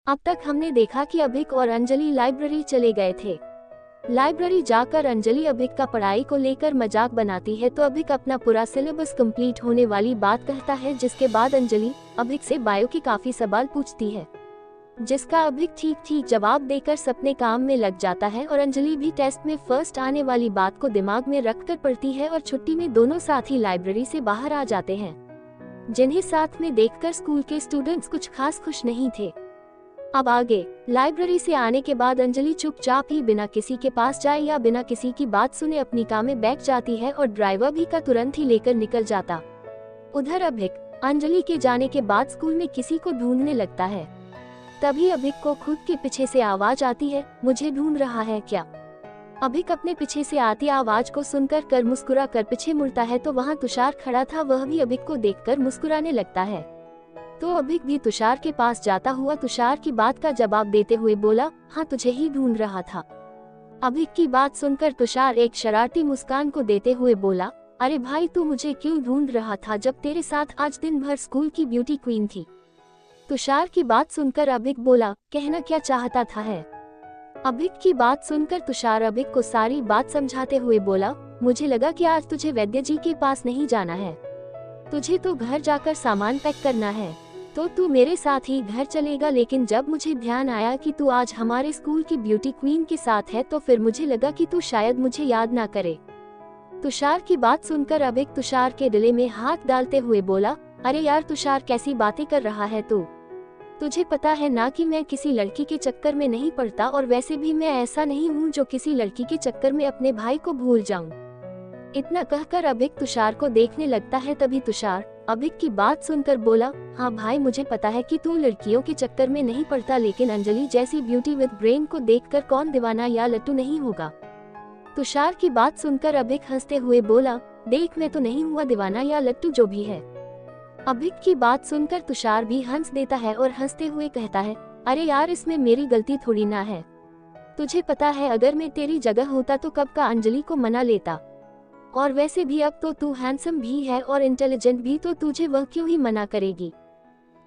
अब तक हमने देखा कि अभिक और अंजलि लाइब्रेरी चले गए थे। लाइब्रेरी जाकर अंजलि अभिक का पढ़ाई को लेकर मजाक बनाती है तो अभिक अपना पूरा सिलेबस कंप्लीट होने वाली बात कहता है, जिसके बाद अंजलि अभिक से बायो के काफी सवाल पूछती है, जिसका अभिक ठीक ठीक जवाब देकर सपने काम में लग जाता है और अंजलि भी टेस्ट में फर्स्ट आने वाली बात को दिमाग में रखकर पढ़ती है और छुट्टी में दोनों साथी लाइब्रेरी से बाहर आ जाते हैं, जिन्हें साथ में देखकर स्कूल के स्टूडेंट्स कुछ खास खुश नहीं थे। अब आगे लाइब्रेरी से आने के बाद अंजलि चुपचाप ही बिना किसी के पास जाए या बिना किसी की बात सुने अपनी कार में बैठ जाती है और ड्राइवर भी का तुरंत ही लेकर निकल जाता। उधर अभिक अंजलि के जाने के बाद स्कूल में किसी को ढूंढने लगता है। तभी अभिक को खुद के पीछे से आवाज आती है, मुझे ढूंढ रहा है क्या? अभिक अपने पीछे से आती आवाज को सुनकर मुस्कुरा कर पीछे मुड़ता है तो वहाँ तुषार खड़ा था। वह भी अभिक को देखकर मुस्कुराने लगता है तो अभिक भी तुषार के पास जाता हुआ तुषार की बात का जवाब देते हुए बोला, हाँ तुझे ही ढूंढ रहा था। अभिक की बात सुनकर तुषार एक शरारती मुस्कान को देते हुए बोला, अरे भाई तू मुझे क्यों ढूंढ रहा था जब तेरे साथ आज दिन भर स्कूल की ब्यूटी क्वीन थी। तुषार की बात सुनकर अभिक बोला, कहना क्या चाहता था है? अभिक की बात सुनकर तुषार अभिक को सारी बात समझाते हुए बोला, मुझे लगा कि आज तुझे वैद्य जी के पास नहीं जाना है, तुझे तो घर जाकर सामान पैक करना है, तो तू मेरे साथ ही घर चलेगा। लेकिन जब मुझे ध्यान आया कि तू आज हमारे स्कूल की ब्यूटी क्वीन के साथ है तो फिर मुझे लगा कि तू शायद मुझे याद ना करे। तुषार की बात सुनकर अभिक तुषार के गले में हाथ डालते हुए बोला, अरे यार तुषार कैसी बातें कर रहा है तू? तुझे पता है ना कि मैं किसी लड़की के चक्कर में नहीं पड़ता और वैसे भी मैं ऐसा नहीं हूँ जो किसी लड़की के चक्कर में अपने भाई को भूल जाऊँ। इतना कहकर अभिक तुषार को देखने लगता है। तभी तुषार अभिक की बात सुनकर बोला, हाँ भाई मुझे पता है कि तू लड़कियों के चक्कर में नहीं पड़ता, लेकिन अंजलि जैसी ब्यूटी विद ब्रेन को देखकर कौन दीवाना या लट्टू नहीं होगा। तुषार की बात सुनकर अभिक हंसते हुए बोला, देख मैं तो नहीं हुआ दीवाना या लट्टू जो भी है। अभिक की बात सुनकर तुषार भी हंस देता है और हंसते हुए कहता है, अरे यार इसमें मेरी गलती थोड़ी ना है। तुझे पता है अगर मैं तेरी जगह होता तो कब का अंजलि को मना लेता, और वैसे भी अब तो तू हैंडसम भी है और इंटेलिजेंट भी, तो तुझे वह क्यों ही मना करेगी।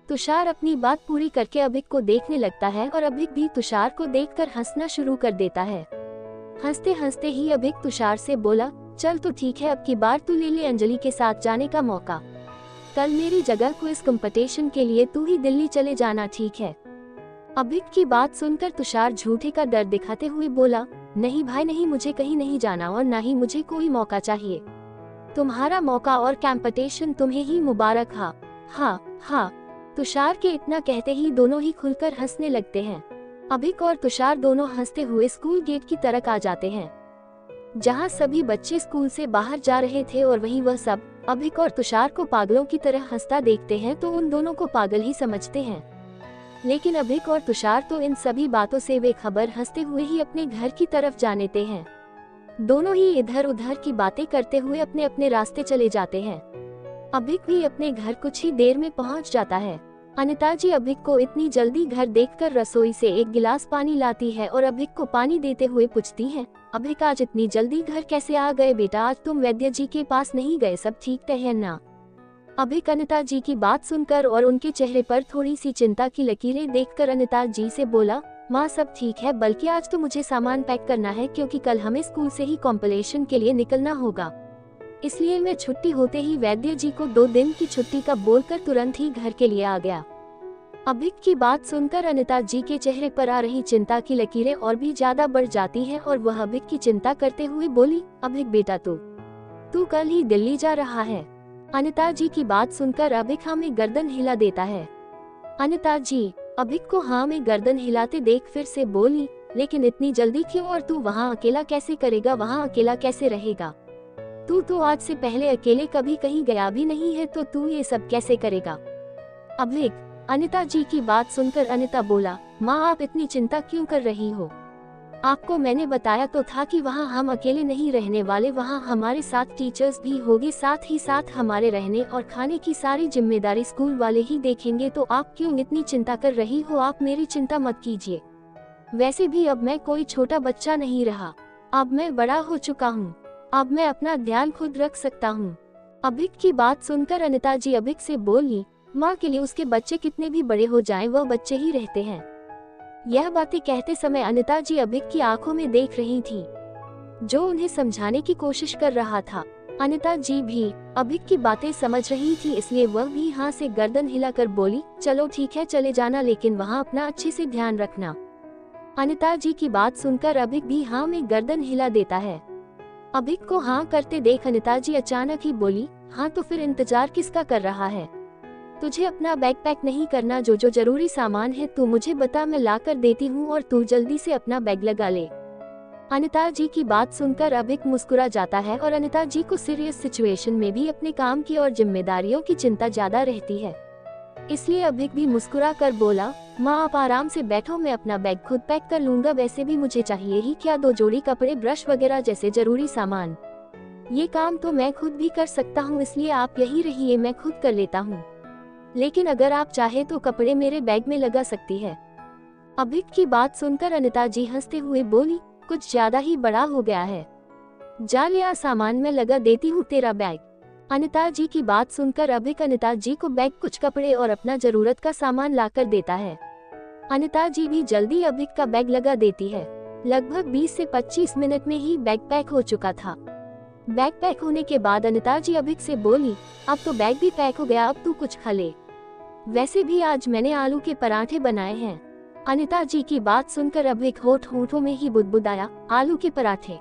तुषार अपनी बात पूरी करके अभिक को देखने लगता है और अभिक भी तुषार को देखकर हंसना शुरू कर देता है। हंसते हंसते ही अभिक तुषार से बोला, चल तो ठीक है, अब की बार तू ले ले अंजलि के साथ जाने का मौका। कल मेरी जगह क्विज कंपटीशन के लिए तू ही दिल्ली चले जाना, ठीक है? अभिक की बात सुनकर तुषार झूठे का डर दिखाते हुए बोला, नहीं भाई नहीं, मुझे कहीं नहीं जाना और ना ही मुझे कोई मौका चाहिए। तुम्हारा मौका और कंपटीशन तुम्हें ही मुबारक। हाँ हाँ। तुषार के इतना कहते ही दोनों ही खुलकर हंसने लगते हैं। अभिक और तुषार दोनों हंसते हुए स्कूल गेट की तरफ आ जाते हैं, जहाँ सभी बच्चे स्कूल से बाहर जा रहे थे और वहीं वह सब अभिक और तुषार को पागलों की तरह हंसता देखते हैं तो उन दोनों को पागल ही समझते हैं। लेकिन अभिक और तुषार तो इन सभी बातों से बेखबर हंसते हुए ही अपने घर की तरफ जा लेते हैं। दोनों ही इधर उधर की बातें करते हुए अपने अपने रास्ते चले जाते हैं। अभिक भी अपने घर कुछ ही देर में पहुंच जाता है। अनिता जी अभिक को इतनी जल्दी घर देखकर रसोई से एक गिलास पानी लाती है और अभिक को पानी देते हुए पूछती है, अभिक आज इतनी जल्दी घर कैसे आ गए बेटा? आज तुम वैद्य जी के पास नहीं गए, सब ठीक है ना? अभिक अनिता जी की बात सुनकर और उनके चेहरे पर थोड़ी सी चिंता की लकीरें देखकर अनिता जी से बोला, माँ सब ठीक है, बल्कि आज तो मुझे सामान पैक करना है क्योंकि कल हमें स्कूल से ही कॉम्पिटिशन के लिए निकलना होगा, इसलिए मैं छुट्टी होते ही वैद्य जी को 2 दिन की छुट्टी का बोलकर तुरंत ही घर के लिए आ गया। अभिक की बात सुनकर अनिता जी के चेहरे पर आ रही चिंता की लकीरें और भी ज्यादा बढ़ जाती हैं और वह अभिक की चिंता करते हुए बोली, अभिक बेटा तू कल ही दिल्ली जा रहा है? अनिता जी की बात सुनकर अभिक हाँ में गर्दन हिला देता है। अनिता जी अभिक को हाँ में गर्दन हिलाते देख फिर से बोली, लेकिन इतनी जल्दी क्यों, और तू वहाँ अकेला कैसे करेगा, वहाँ अकेला कैसे रहेगा? तू तो आज से पहले अकेले कभी कहीं गया भी नहीं है, तो तू ये सब कैसे करेगा? अभिक अनिता जी की बात सुनकर अनिता बोला, माँ आप इतनी चिंता क्यों कर रही हो? आपको मैंने बताया तो था कि वहाँ हम अकेले नहीं रहने वाले, वहाँ हमारे साथ टीचर्स भी होंगे, साथ ही साथ हमारे रहने और खाने की सारी जिम्मेदारी स्कूल वाले ही देखेंगे, तो आप क्यों इतनी चिंता कर रही हो? आप मेरी चिंता मत कीजिए, वैसे भी अब मैं कोई छोटा बच्चा नहीं रहा, अब मैं बड़ा हो चुका हूँ, अब मैं अपना ध्यान खुद रख सकता हूँ। अभिक की बात सुनकर अनिता जी अभिक से बोली, माँ के लिए उसके बच्चे कितने भी बड़े हो जाएं वह बच्चे ही रहते हैं, यह बातें कहते समय अनिता जी अभिक की आंखों में देख रही थी, जो उन्हें समझाने की कोशिश कर रहा था। अनिता जी भी अभिक की बातें समझ रही थी, इसलिए वह भी हाँ से गर्दन हिलाकर बोली, चलो ठीक है चले जाना, लेकिन वहाँ अपना अच्छे से ध्यान रखना। अनिता जी की बात सुनकर अभिक भी हाँ में गर्दन हिला देता है। अभिक को हाँ करते देख अनिता जी अचानक ही बोली, हाँ तो फिर इंतजार किसका कर रहा है? तुझे अपना बैग पैक नहीं करना? जो जो जरूरी सामान है तू मुझे बता, मैं ला कर देती हूँ और तू जल्दी से अपना बैग लगा ले। अनिता जी की बात सुनकर अभिक मुस्कुरा जाता है और अनिता जी को सीरियस सिचुएशन में भी अपने काम की और जिम्मेदारियों की चिंता ज्यादा रहती है, इसलिए अभिक भी मुस्कुरा कर बोला, माँ आप आराम से बैठो, मैं अपना बैग खुद पैक कर लूंगा। वैसे भी मुझे चाहिए ही क्या, 2 जोड़ी कपड़े, ब्रश वगैरह जैसे जरूरी सामान। ये काम तो मैं खुद भी कर सकता हूँ, इसलिए आप यहीं रहिए, मैं खुद कर लेता हूँ। लेकिन अगर आप चाहे तो कपड़े मेरे बैग में लगा सकती है। अभिक की बात सुनकर अनिता जी हंसते हुए बोली, कुछ ज्यादा ही बड़ा हो गया है, जा लिया सामान, मैं लगा देती हूँ तेरा बैग। अनिता जी की बात सुनकर अभिक अनिता जी को बैग, कुछ कपड़े और अपना जरूरत का सामान लाकर देता है। अनिता जी भी जल्दी अभिक का बैग लगा देती है। लगभग 20 से 25 मिनट में ही बैग पैक हो चुका था। बैग पैक होने के बाद अनिता जी अभिक से बोली, अब तो बैग भी पैक हो गया, अब तू कुछ खा ले, वैसे भी आज मैंने आलू के पराठे बनाए हैं। अनिता जी की बात सुनकर अभिक होठों में ही बुदबुदाया, आलू के पराठे।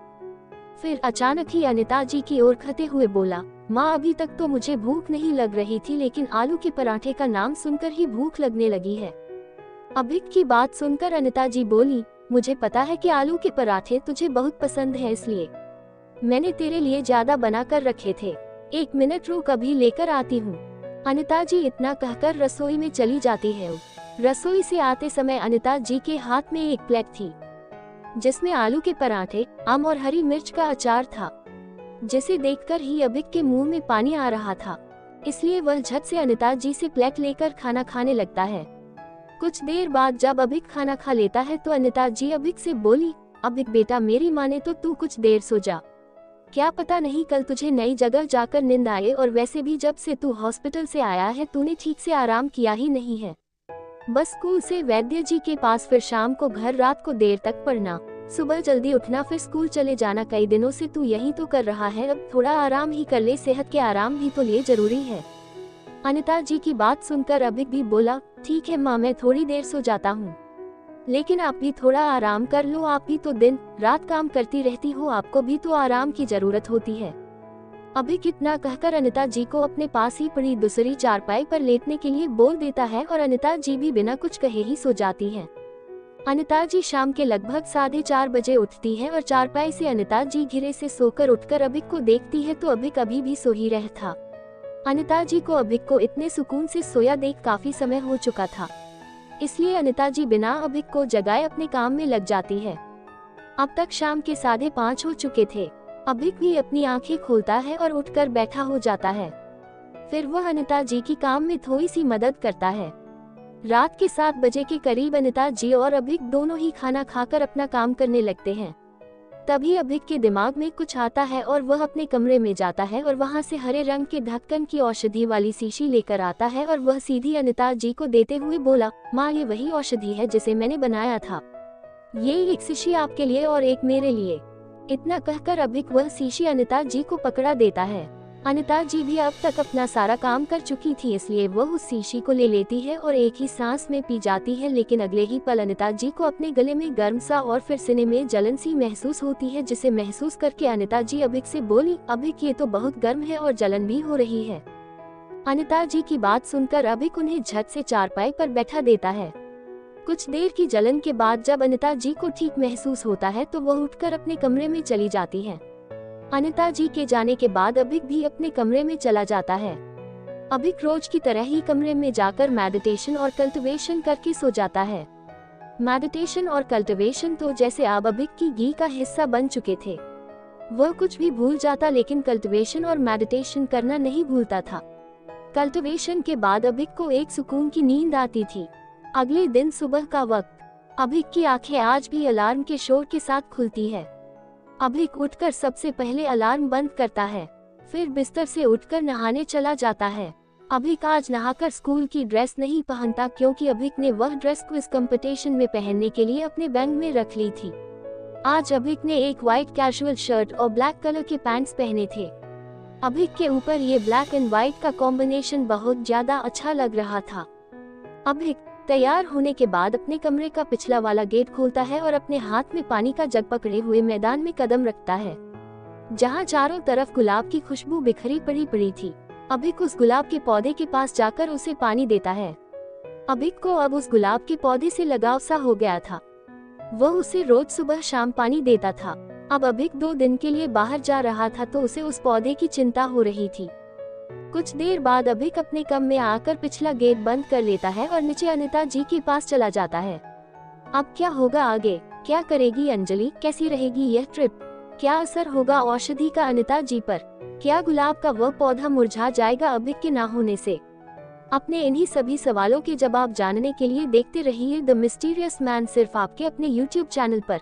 फिर अचानक ही अनिता जी की ओर खते हुए बोला, माँ अभी तक तो मुझे भूख नहीं लग रही थी, लेकिन आलू के पराठे का नाम सुनकर ही भूख लगने लगी है। अभिक की बात सुनकर अनिता जी बोली, मुझे पता है कि आलू के पराठे तुझे बहुत पसंद है, इसलिए मैंने तेरे लिए ज्यादा बना कर रखे थे, 1 मिनट रुक, अभी लेकर आती हूँ। अनिता जी इतना कहकर रसोई में चली जाती है। रसोई से आते समय अनिता जी के हाथ में एक प्लेट थी, जिसमें आलू के पराठे, आम और हरी मिर्च का अचार था, जिसे देखकर ही अभिक के मुंह में पानी आ रहा था, इसलिए वह झट से अनिता जी से प्लेट लेकर खाना खाने लगता है। कुछ देर बाद जब अभिक खाना खा लेता है तो अनिता जी अभिक से बोली, अभिक बेटा मेरी माने तो तू कुछ देर सो जा, क्या पता नहीं कल तुझे नई जगह जाकर नींद आए, और वैसे भी जब से तू हॉस्पिटल से आया है तूने ठीक से आराम किया ही नहीं है, बस स्कूल से वैद्य जी के पास, फिर शाम को घर, रात को देर तक पढ़ना, सुबह जल्दी उठना, फिर स्कूल चले जाना। कई दिनों से तू यही तो कर रहा है, अब थोड़ा आराम ही कर ले, सेहत के आराम भी तो लिए जरूरी है। अनिता जी की बात सुनकर अभिक भी बोला, ठीक है माँ, मैं थोड़ी देर सो जाता हूँ, लेकिन आप भी थोड़ा आराम कर लो, आप भी तो दिन रात काम करती रहती हो, आपको भी तो आराम की जरूरत होती है। अभिक इतना कहकर अनिता जी को अपने पास ही पड़ी दूसरी चारपाई पर लेटने के लिए बोल देता है और अनिता जी भी बिना कुछ कहे ही सो जाती हैं। अनिता जी शाम के लगभग 4:30 बजे उठती है और चारपाई से अनिता जी घिरे से सोकर उठकर अभिक को देखती है तो अभिक अभी भी सो ही रहा था। अनिता जी को अभिक को इतने सुकून से सोया देख काफी समय हो चुका था, इसलिए अनिता जी बिना अभिक को जगाए अपने काम में लग जाती है। अब तक शाम के 5:30 हो चुके थे। अभिक भी अपनी आंखें खोलता है और उठकर बैठा हो जाता है। फिर वह अनिता जी की काम में थोड़ी सी मदद करता है। रात के 7 बजे के करीब अनिता जी और अभिक दोनों ही खाना खाकर अपना काम करने लगते हैं। तभी अभिक के दिमाग में कुछ आता है और वह अपने कमरे में जाता है और वहां से हरे रंग के ढक्कन की औषधि वाली शीशी लेकर आता है और वह सीधी अनिता जी को देते हुए बोला, माँ ये वही औषधि है जिसे मैंने बनाया था, ये एक शीशी आपके लिए और एक मेरे लिए। इतना कहकर अभिक वह शीशी अनिता जी को पकड़ा देता है। अनिता जी भी अब तक अपना सारा काम कर चुकी थी, इसलिए वह उस शीशी को ले लेती है और एक ही सांस में पी जाती है, लेकिन अगले ही पल अनिता जी को अपने गले में गर्म सा और फिर सीने में जलन सी महसूस होती है, जिसे महसूस करके अनिता जी अभिक से बोली, अभिक ये तो बहुत गर्म है और जलन भी हो रही है। अनिता जी की बात सुनकर अभिक उन्हें झट से चारपाई पर बैठा देता है। कुछ देर की जलन के बाद जब अनिता जी को ठीक महसूस होता है तो वह उठकर अपने कमरे में चली जाती है। अनिता जी के जाने के बाद अभिक भी अपने कमरे में चला जाता है। अभिक रोज की तरह ही कमरे में जाकर मेडिटेशन और कल्टिवेशन करके सो जाता है। मेडिटेशन और कल्टिवेशन तो जैसे अब अभिक की गी का हिस्सा बन चुके थे। वह कुछ भी भूल जाता, लेकिन कल्टिवेशन और मेडिटेशन करना नहीं भूलता था। कल्टिवेशन के बाद अभिक को एक सुकून की नींद आती थी। अगले दिन सुबह का वक्त अभिक की आंखें आज भी अलार्म के शोर के साथ खुलती है। अभिक उठकर सबसे पहले अलार्म बंद करता है, फिर बिस्तर से उठकर नहाने चला जाता है। अभिक आज नहाकर स्कूल की ड्रेस नहीं पहनता क्योंकि अभिक ने वह ड्रेस क्विज कंपटीशन में पहनने के लिए अपने बैग में रख ली थी। आज अभिक ने एक व्हाइट कैजुअल शर्ट और ब्लैक कलर के पैंट्स पहने थे। अभिक के ऊपर ये ब्लैक एंड व्हाइट का कॉम्बिनेशन बहुत ज्यादा अच्छा लग रहा था। अभिक तैयार होने के बाद अपने कमरे का पिछला वाला गेट खोलता है और अपने हाथ में पानी का जग पकड़े हुए मैदान में कदम रखता है, जहाँ चारों तरफ गुलाब की खुशबू बिखरी पड़ी थी। अभिक उस गुलाब के पौधे के पास जाकर उसे पानी देता है। अभिक को अब उस गुलाब के पौधे से लगाव सा हो गया था। वह उसे रोज सुबह शाम पानी देता था। अब अभिक 2 दिन के लिए बाहर जा रहा था तो उसे उस पौधे की चिंता हो रही थी। कुछ देर बाद अभिक अपने कमरे में आकर पिछला गेट बंद कर लेता है और नीचे अनिता जी के पास चला जाता है। अब क्या होगा आगे? क्या करेगी अंजलि? कैसी रहेगी यह ट्रिप? क्या असर होगा औषधि का अनिता जी पर? क्या गुलाब का वह पौधा मुरझा जाएगा अभिक के ना होने से? अपने इन्हीं सभी सवालों के जवाब जानने के लिए देखते रहिए द मिस्टीरियस मैन, सिर्फ आपके अपने YouTube चैनल पर।